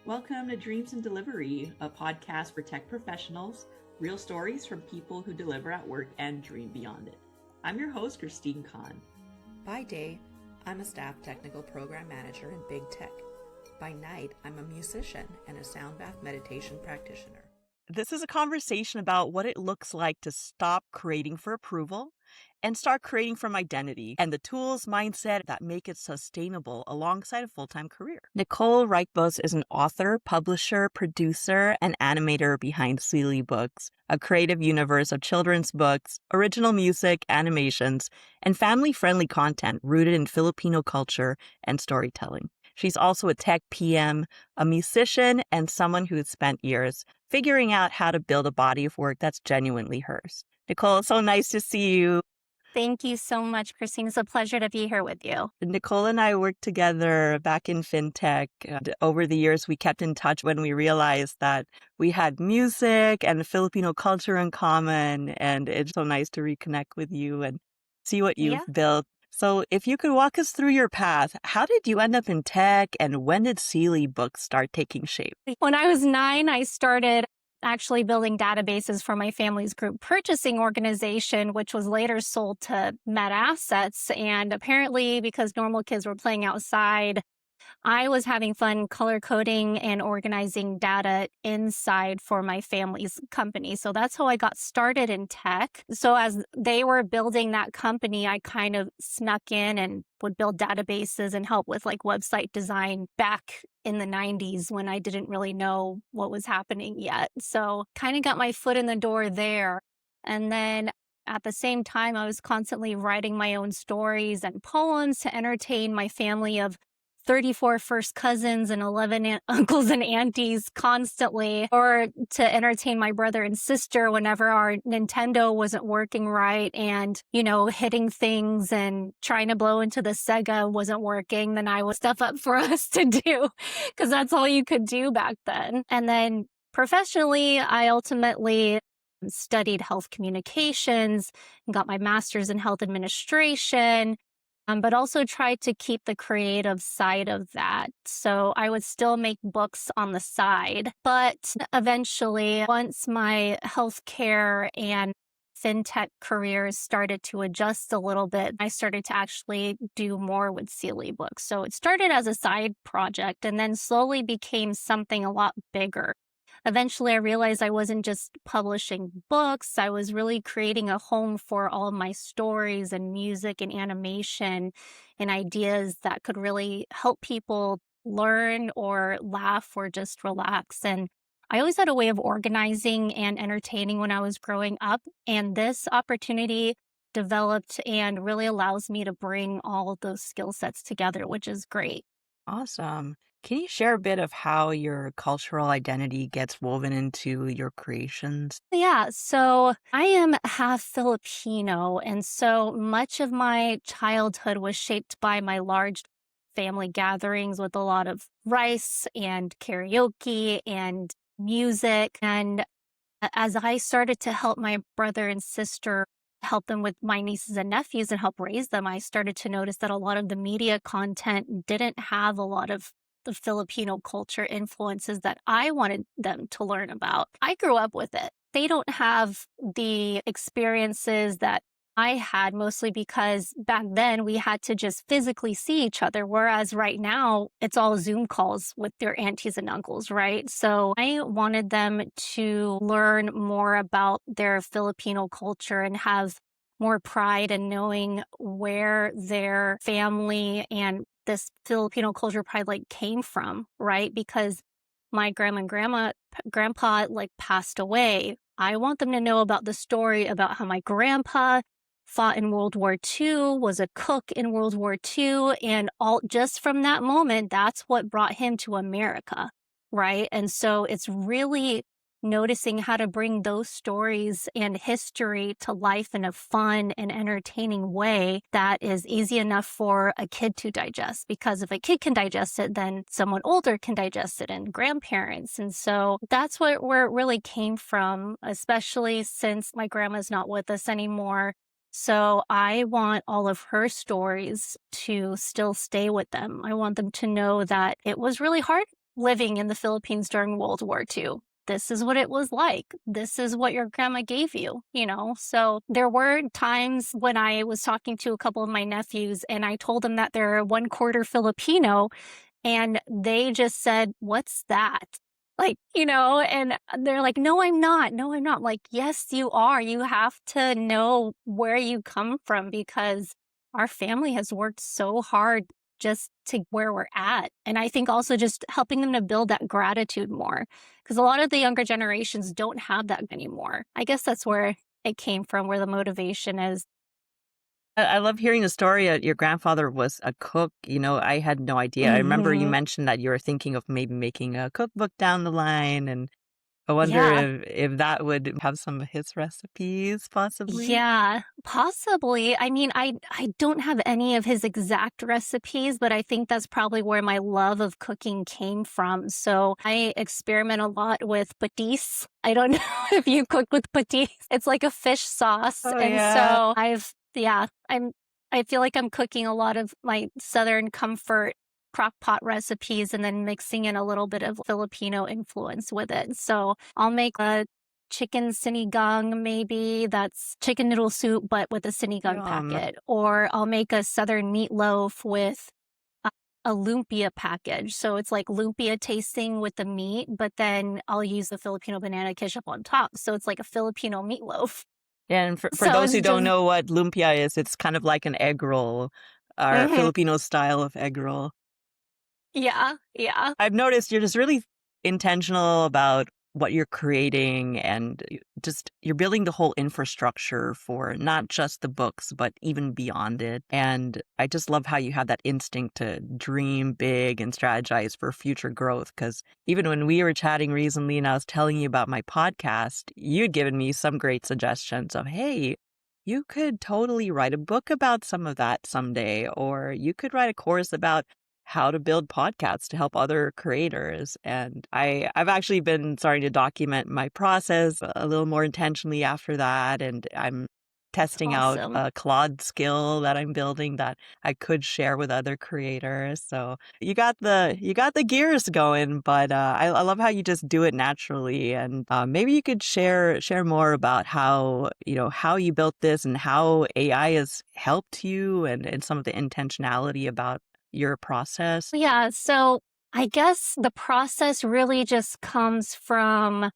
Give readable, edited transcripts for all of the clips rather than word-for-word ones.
Welcome to Dreams and Delivery, a podcast for tech professionals, real stories from people who deliver at work and dream beyond it. I'm your host, Christine Kahn. By day, I'm a staff technical program manager in big tech. By night, I'm a musician and a sound bath meditation practitioner. This is a conversation about what it looks like to stop creating for approval and start creating from identity and the tools, mindset that make it sustainable alongside a full-time career. Nicole Rykbos is an author, publisher, producer, and animator behind Sealybooks, a creative universe of children's books, original music, animations, and family-friendly content rooted in Filipino culture and storytelling. She's also a tech PM, a musician, and someone who's spent years figuring out how to build a body of work that's genuinely hers. Nicole, it's so nice to see you. Thank you so much, Christine. It's a pleasure to be here with you. Nicole and I worked together back in fintech. Over the years, we kept in touch when we realized that we had music and Filipino culture in common. And it's so nice to reconnect with you and see what you've built. So if you could walk us through your path, how did you end up in tech and when did Sealybooks start taking shape? When I was 9, I started actually building databases for my family's group purchasing organization, which was later sold to Met Assets. And apparently, because normal kids were playing outside, I was having fun color coding and organizing data inside for my family's company. So that's how I got started in tech. So as they were building that company, I kind of snuck in and would build databases and help with like website design back in the 90s when I didn't really know what was happening yet. So kind of got my foot in the door there. And then at the same time, I was constantly writing my own stories and poems to entertain my family of 34 first cousins and 11 uncles and aunties constantly, or to entertain my brother and sister whenever our Nintendo wasn't working right and, hitting things and trying to blow into the Sega wasn't working. Then I would stuff up for us to do because that's all you could do back then. And then professionally, I ultimately studied health communications and got my master's in health administration. But also tried to keep the creative side of that. So I would still make books on the side. But eventually, once my healthcare and fintech careers started to adjust a little bit, I started to actually do more with Sealybooks. So it started as a side project and then slowly became something a lot bigger. Eventually, I realized I wasn't just publishing books. I was really creating a home for all of my stories and music and animation and ideas that could really help people learn or laugh or just relax. And I always had a way of organizing and entertaining when I was growing up. And this opportunity developed and really allows me to bring all of those skill sets together, which is great. Awesome. Can you share a bit of how your cultural identity gets woven into your creations? Yeah, so I am half Filipino, and so much of my childhood was shaped by my large family gatherings with a lot of rice and karaoke and music. And as I started to help my brother and sister, help them with my nieces and nephews and help raise them, I started to notice that a lot of the media content didn't have a lot of the Filipino culture influences that I wanted them to learn about. I grew up with it. They don't have the experiences that I had, mostly because back then we had to just physically see each other, whereas right now it's all Zoom calls with their aunties and uncles, right? So I wanted them to learn more about their Filipino culture and have more pride in knowing where their family and this Filipino culture pride came from, right? Because my grandma and grandpa passed away. I want them to know about the story about how my grandpa fought in World War II, was a cook in World War II, and all just from that moment, that's what brought him to America, right? And so it's really noticing how to bring those stories and history to life in a fun and entertaining way that is easy enough for a kid to digest. Because if a kid can digest it, then someone older can digest it, and grandparents. And so that's where it really came from, especially since my grandma's not with us anymore. So I want all of her stories to still stay with them. I want them to know that it was really hard living in the Philippines during World War II. This is what it was like. This is what your grandma gave you, you know? So there were times when I was talking to a couple of my nephews and I told them that they're 1/4 Filipino, and they just said, "What's that?" Like, you know, and they're like, "No, I'm not. No, I'm not." Like, yes, you are. You have to know where you come from because our family has worked so hard just to where we're at. And I think also just helping them to build that gratitude more because a lot of the younger generations don't have that anymore. I guess that's where it came from, where the motivation is. I love hearing the story. Your grandfather was a cook. I had no idea. I remember you Hmm. mentioned that you were thinking of maybe making a cookbook down the line, and I wonder Yeah. if that would have some of his recipes, possibly. Yeah, possibly. I mean, I don't have any of his exact recipes, but I think that's probably where my love of cooking came from. So I experiment a lot with patis. I don't know if you cook with patis. It's like a fish sauce. Oh And yeah. so I feel like I'm cooking a lot of my Southern comfort crock pot recipes and then mixing in a little bit of Filipino influence with it. So I'll make a chicken sinigang, maybe that's chicken noodle soup, but with a sinigang Yum. packet. Or I'll make a southern meatloaf with a, a lumpia package. So it's like lumpia tasting with the meat, but then I'll use the Filipino banana ketchup on top. So it's like a Filipino meatloaf. And for So those it's who don't just, know what lumpia is, it's kind of like an egg roll, our mhm. Filipino style of egg roll. Yeah, yeah. I've noticed you're just really intentional about what you're creating, and just you're building the whole infrastructure for not just the books, but even beyond it. And I just love how you have that instinct to dream big and strategize for future growth. Because even when we were chatting recently and I was telling you about my podcast, you'd given me some great suggestions of, hey, you could totally write a book about some of that someday, or you could write a course about how to build podcasts to help other creators. And I've actually been starting to document my process a little more intentionally after that. And I'm That's testing out awesome. a Claude skill that I'm building that I could share with other creators. So you got the gears going, but I love how you just do it naturally. And maybe you could share more about how you built this and how AI has helped you, and some of the intentionality about your process. Yeah, so I guess the process really just comes from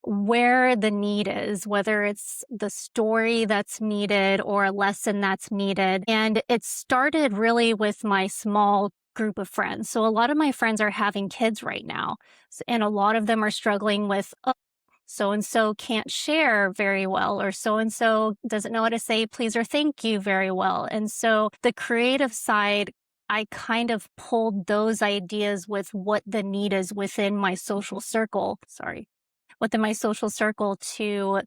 where the need is, whether it's the story that's needed or a lesson that's needed. And it started really with my small group of friends. So a lot of my friends are having kids right now, and a lot of them are struggling with, oh, so and so can't share very well, or so and so doesn't know how to say please or thank you very well. And so the creative side, I kind of pulled those ideas with what the need is within my social circle. Sorry, within my social circle to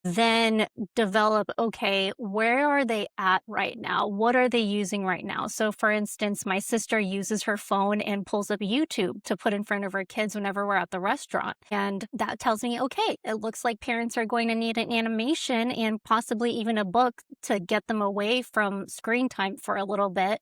then develop, okay, where are they at right now? What are they using right now? So, for instance, my sister uses her phone and pulls up YouTube to put in front of her kids whenever we're at the restaurant. And that tells me, okay, it looks like parents are going to need an animation and possibly even a book to get them away from screen time for a little bit.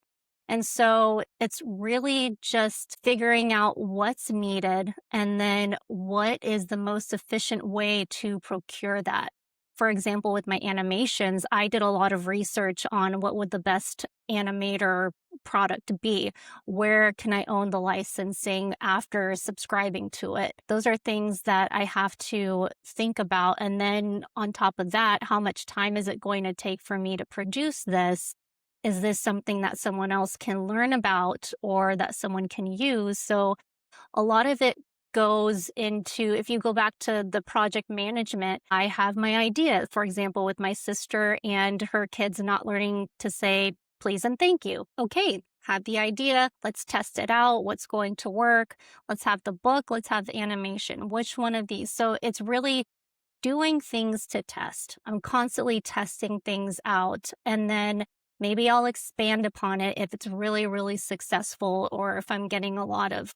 And so it's really just figuring out what's needed and then what is the most efficient way to procure that. For example, with my animations, I did a lot of research on what would the best animator product be. Where can I own the licensing after subscribing to it? Those are things that I have to think about. And then on top of that, how much time is it going to take for me to produce this? Is this something that someone else can learn about or that someone can use? So a lot of it goes into, if you go back to the project management, I have my idea, for example, with my sister and her kids not learning to say please and thank you. Okay, have the idea. Let's test it out. What's going to work? Let's have the book. Let's have the animation. Which one of these? So it's really doing things to test. I'm constantly testing things out. And then maybe I'll expand upon it if it's really, really successful or if I'm getting a lot of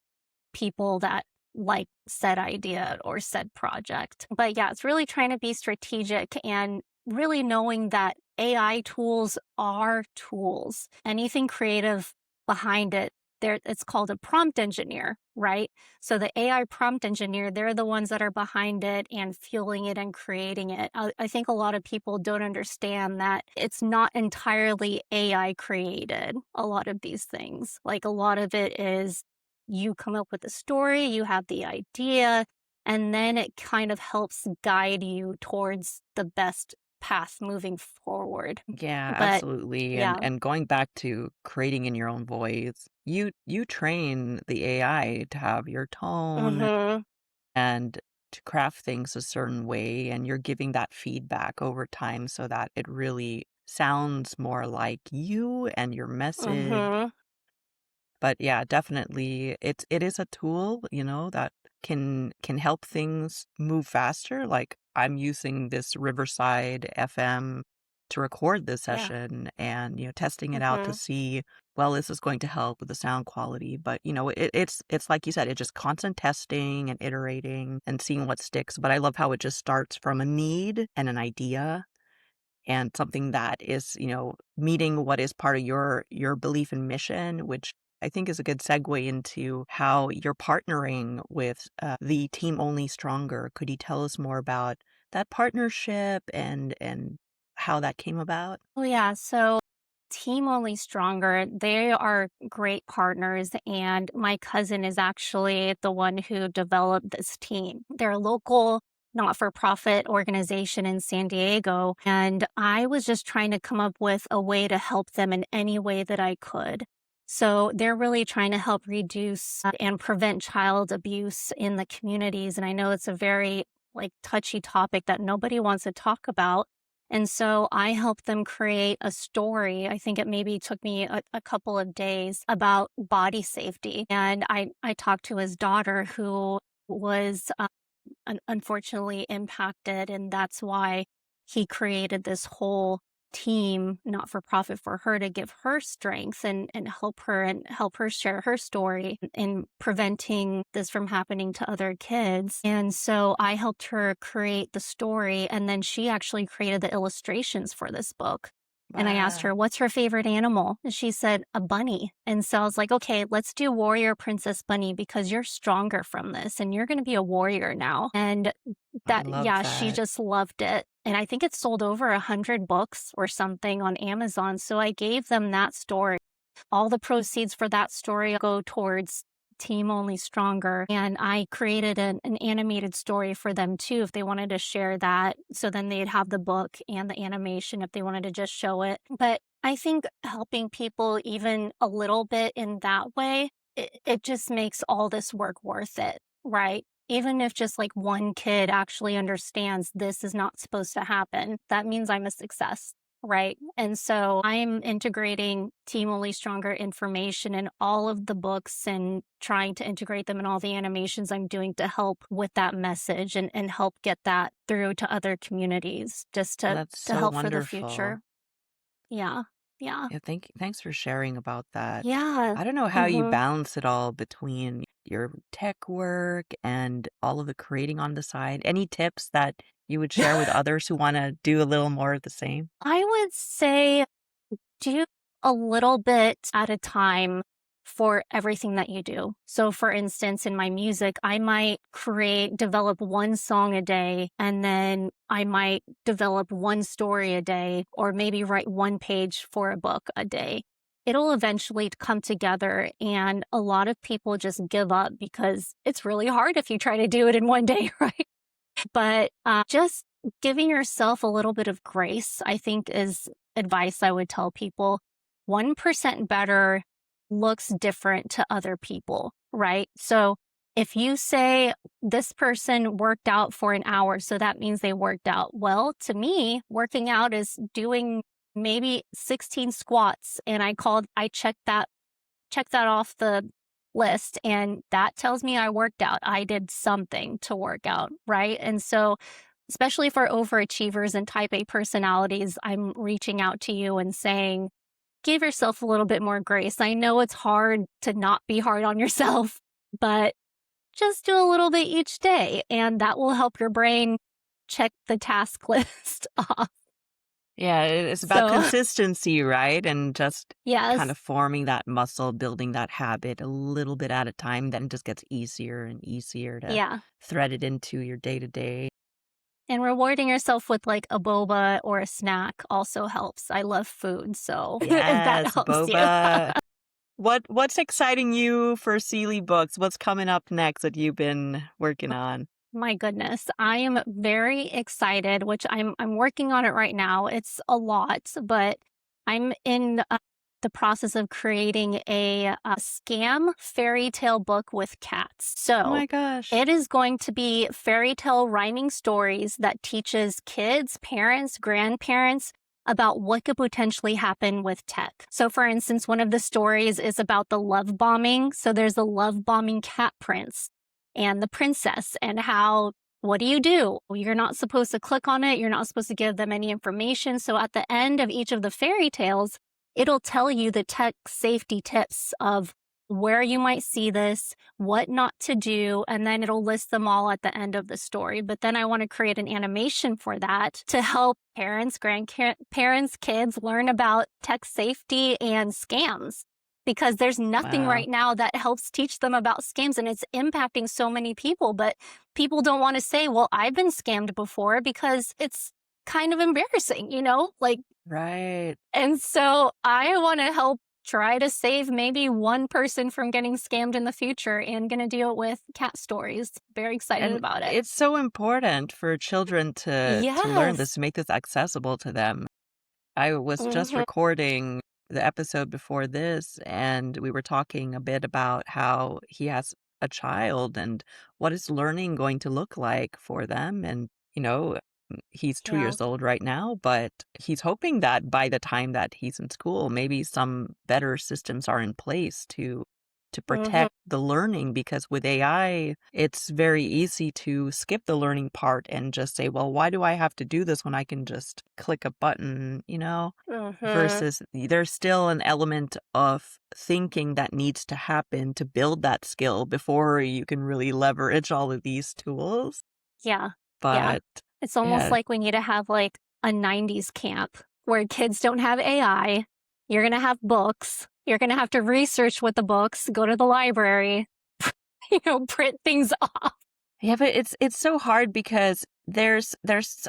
people that like said idea or said project. But yeah, it's really trying to be strategic and really knowing that AI tools are tools. Anything creative behind it it's called a prompt engineer, right? So the AI prompt engineer, they're the ones that are behind it and fueling it and creating it. I think a lot of people don't understand that it's not entirely AI created, a lot of these things. Like a lot of it is you come up with the story, you have the idea, and then it kind of helps guide you towards the best path moving forward. Yeah, But absolutely. yeah. And going back to creating in your own voice, you train the AI to have your tone Mhm. and to craft things a certain way, and you're giving that feedback over time so that it really sounds more like you and your message. Mhm. But yeah, definitely it is a tool, that can help things move faster. Like I'm using this Riverside FM to record this Yeah. session and, testing it out to Mhm. see, well, this is going to help with the sound quality. But, it's like you said, it's just constant testing and iterating and seeing what sticks. But I love how it just starts from a need and an idea and something that is, meeting what is part of your belief and mission, which I think is a good segue into how you're partnering with the Team Only Stronger. Could you tell us more about that partnership and how that came about? Oh, yeah. So Team Only Stronger, they are great partners. And my cousin is actually the one who developed this team. They're a local not for profit organization in San Diego. And I was just trying to come up with a way to help them in any way that I could. So they're really trying to help reduce and prevent child abuse in the communities. And I know it's a very touchy topic that nobody wants to talk about, and so I helped them create a story. I think it maybe took me a couple of days about body safety. And I talked to his daughter who was unfortunately impacted. And that's why he created this whole team, not for profit, for her to give her strength and help her share her story in preventing this from happening to other kids. And so I helped her create the story, and then she actually created the illustrations for this book. And I asked her, Wow. what's her favorite animal? And she said, a bunny. And so I was like, okay, let's do Warrior Princess Bunny because you're stronger from this and you're going to be a warrior now. And I that, love yeah, she that. just loved it. And I think it sold over 100 books or something on Amazon. So I gave them that story. All the proceeds for that story go towards Team Only Stronger. And I created an animated story for them too, if they wanted to share that. So then they'd have the book and the animation if they wanted to just show it. But I think helping people even a little bit in that way, it just makes all this work worth it, right? Even if just like one kid actually understands this is not supposed to happen, that means I'm a success. Right. And so I'm integrating Team Only Stronger information in all of the books and trying to integrate them in all the animations I'm doing to help with that message and help get that through to other communities just Oh, to, that's to so help for the wonderful. future. Yeah. Yeah. Yeah, thanks for sharing about that. Yeah. I don't know how you Mm-hmm. balance it all between your tech work and all of the creating on the side. Any tips that you would share with others who want to do a little more of the same? I would say do a little bit at a time for everything that you do. So, for instance, in my music, I might develop one song a day, and then I might develop one story a day, or maybe write one page for a book a day. It'll eventually come together, and a lot of people just give up because it's really hard if you try to do it in one day, right? But just giving yourself a little bit of grace, I think, is advice I would tell people. 1% better looks different to other people, right? So if you say this person worked out for an hour, so that means they worked out. Well, to me, working out is doing maybe 16 squats. And I check that off the list, and that tells me I worked out. I did something to work out, right? And so, especially for overachievers and type A personalities, I'm reaching out to you and saying, give yourself a little bit more grace. I know it's hard to not be hard on yourself, but just do a little bit each day, and that will help your brain check the task list off. Yeah, it's about So, consistency, right? And just kind yes. of forming that muscle, building that habit a little bit at a time, then it just gets easier and easier to Yeah. thread it into your day to day. And rewarding yourself with like a boba or a snack also helps. I love food, so if that Yes, helps you. boba. What's exciting you for Sealy Books? What's coming up next that you've been working on? My goodness, I am very excited, which I'm working on it right now. It's a lot, but I'm in the process of creating a scam fairy tale book with cats. Oh So my gosh. it is going to be fairy tale rhyming stories that teaches kids, parents, grandparents about what could potentially happen with tech. So for instance, one of the stories is about the love bombing. So there's a love bombing cat prince and the princess and how what do you do? Well, you're not supposed to click on it. You're not supposed to give them any information. So at the end of each of the fairy tales, it'll tell you the tech safety tips of where you might see this, what not to do, and then it'll list them all at the end of the story. But then I want to create an animation for that to help parents, grandparents, kids learn about tech safety and scams because there's nothing Wow. right now that helps teach them about scams and it's impacting so many people. But people don't want to say, well, I've been scammed before because it's kind of embarrassing, like, Right. and so I want to help try to save maybe one person from getting scammed in the future and going to deal with cat stories. Very excited And about it. it's so important for children to learn this, Yes. to make this accessible to them. I was just Hmm. recording the episode before this, and we were talking a bit about how he has a child and what is learning going to look like for them. And, he's 2 years Yeah. old right now, but he's hoping that by the time that he's in school, maybe some better systems are in place to Hmm. protect the learning, because with AI, it's very easy to skip the learning part and just say, well, why do I have to do this when I can just click a button, Hmm. versus there's still an element of thinking that needs to happen to build that skill before you can really leverage all of these tools. Yeah. Yeah. But It's almost yeah, like we need to have like a 90s camp where kids don't have AI. You're going to have books. You're going to have to research with the books, go to the library, print things off. yeah, but it's so hard because there's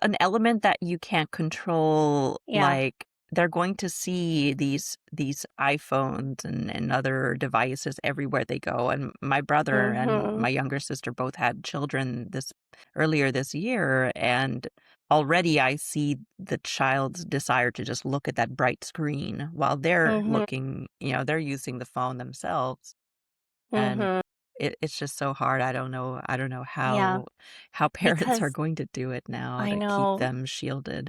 an element that you can't control, Yeah. like they're going to see these iPhones and other devices everywhere they go. And my brother and Hmm. my younger sister both had children this earlier this year, and already I see the child's desire to just look at that bright screen while they're Hmm. looking, they're using the phone themselves. And Hmm. it's just so hard. I don't know Yeah, how parents are because going to do it now I to keep know, them shielded.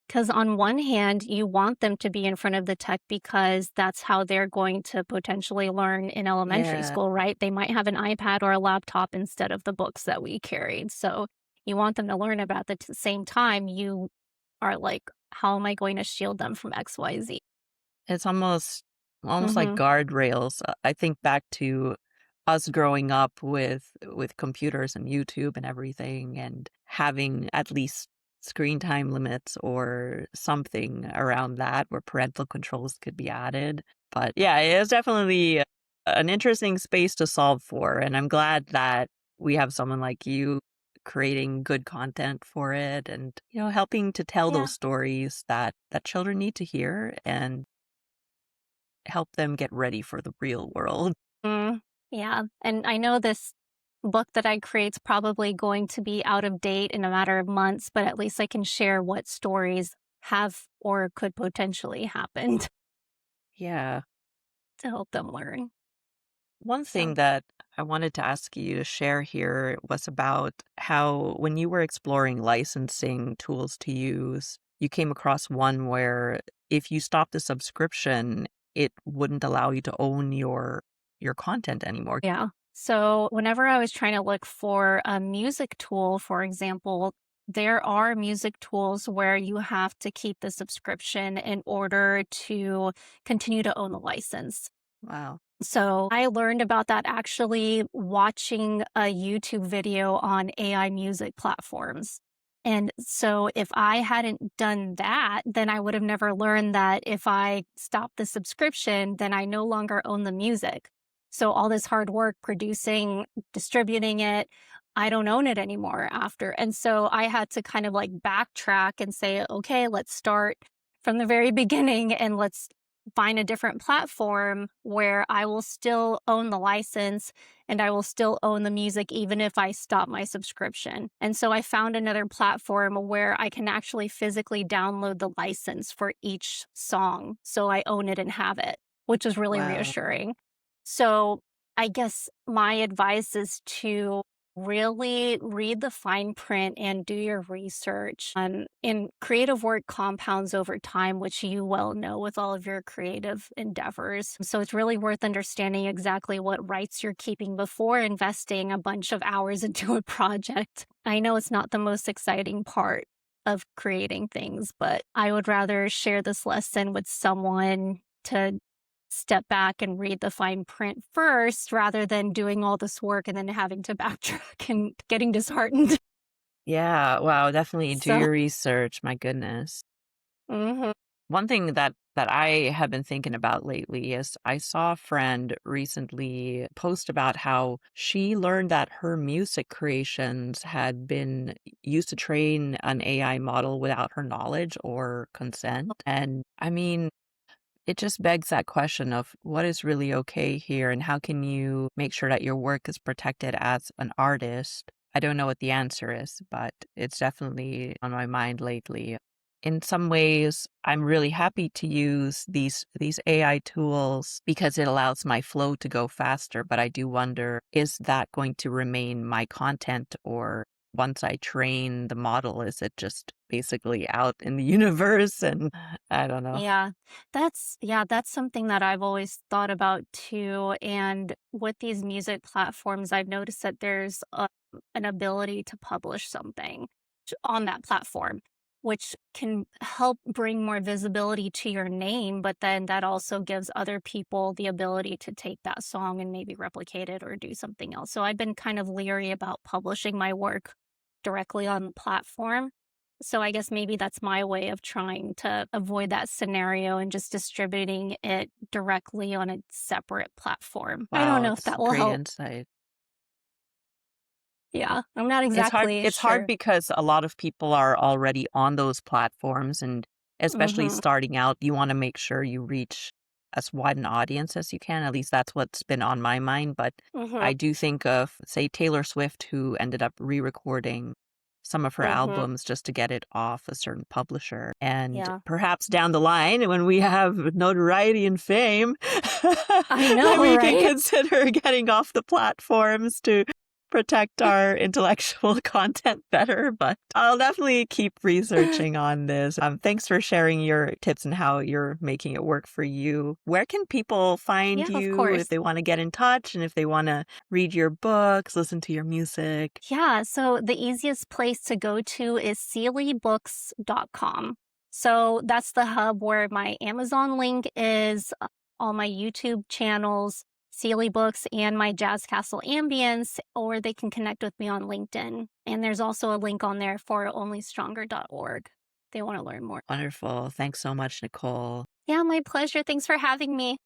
because on one hand, you want them to be in front of the tech because that's how they're going to potentially learn in elementary Yeah, school, right? They might have an iPad or a laptop instead of the books that we carried. So you want them to learn about the same time you are like, how am I going to shield them from XYZ? it's almost like Mm-hmm. guardrails. I think back to us growing up with computers and YouTube and everything, and having at least screen time limits or something around that where parental controls could be added. But yeah, it is definitely an interesting space to solve for, and I'm glad that we have someone like you creating good content for it, and helping to tell Yeah. those stories that children need to hear and help them get ready for the real world. Mm, yeah. And I know this book that I create's probably going to be out of date in a matter of months, but at least I can share what stories have or could potentially happen Yeah. to help them learn. One thing So, that I wanted to ask you to share here was about how, when you were exploring licensing tools to use, you came across one where if you stopped the subscription, it wouldn't allow you to own your content anymore. yeah. So, whenever I was trying to look for a music tool, for example, there are music tools where you have to keep the subscription in order to continue to own the license. Wow. So I learned about that actually watching a YouTube video on AI music platforms. And so if I hadn't done that, then I would have never learned that if I stopped the subscription, then I no longer own the music. So all this hard work producing, distributing it, I don't own it anymore after. And so I had to kind of like backtrack and say, okay, let's start from the very beginning and let's find a different platform where I will still own the license and I will still own the music even if I stop my subscription. And so I found another platform where I can actually physically download the license for each song. So I own it and have it, which is really Wow. reassuring. So I guess my advice is to really read the fine print and do your research. In creative work compounds over time, which you well know with all of your creative endeavors. So it's really worth understanding exactly what rights you're keeping before investing a bunch of hours into a project. I know it's not the most exciting part of creating things, but I would rather share this lesson with someone to step back and read the fine print first rather than doing all this work and then having to backtrack and getting disheartened. Yeah, wow, definitely do So, your research. My goodness. mhm. One thing that I have been thinking about lately is I saw a friend recently post about how she learned that her music creations had been used to train an AI model without her knowledge or consent. And I mean, it just begs that question of what is really okay here and how can you make sure that your work is protected as an artist? I don't know what the answer is, but it's definitely on my mind lately. In some ways, I'm really happy to use these AI tools because it allows my flow to go faster, but I do wonder, is that going to remain my content, or once I train the model, is it just basically out in the universe? And I don't know. That's something that I've always thought about too. And with these music platforms, I've noticed that there's an ability to publish something on that platform, which can help bring more visibility to your name. But then that also gives other people the ability to take that song and maybe replicate it or do something else. So I've been kind of leery about publishing my work directly on the platform. So I guess maybe that's my way of trying to avoid that scenario and just distributing it directly on a separate platform. I don't Wow, know if it's that will great help. insight. Yeah, I'm not It's hard exactly it's hard sure. because a lot of people are already on those platforms, and especially Mhm. starting out, you wanna make sure you reach as wide an audience as you can. At least that's what's been on my mind, but Mhm. I do think of, say, Taylor Swift, who ended up re-recording some of her Mhm. albums just to get it off a certain publisher. And Yeah. perhaps down the line, when we have notoriety and fame, I then know, we can right? consider getting off the platforms to protect our intellectual content better, but I'll definitely keep researching on this. Thanks for sharing your tips and how you're making it work for you. Where can people find Yeah, of you if course. they want to get in touch and if they want to read your books, listen to your music? Yeah, so the easiest place to go to is sealybooks.com. So that's the hub where my Amazon link is, all my YouTube channels, Sealy Books, and my Jazz Castle Ambience, or they can connect with me on LinkedIn. And there's also a link on there for onlystronger.org. If they want to learn more. Wonderful. Thanks so much, Nicole. Yeah, my pleasure. Thanks for having me.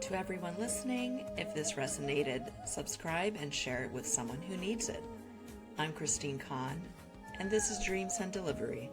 To everyone listening, if this resonated, subscribe and share it with someone who needs it. I'm Christine Kahn, and this is Dreams and Delivery.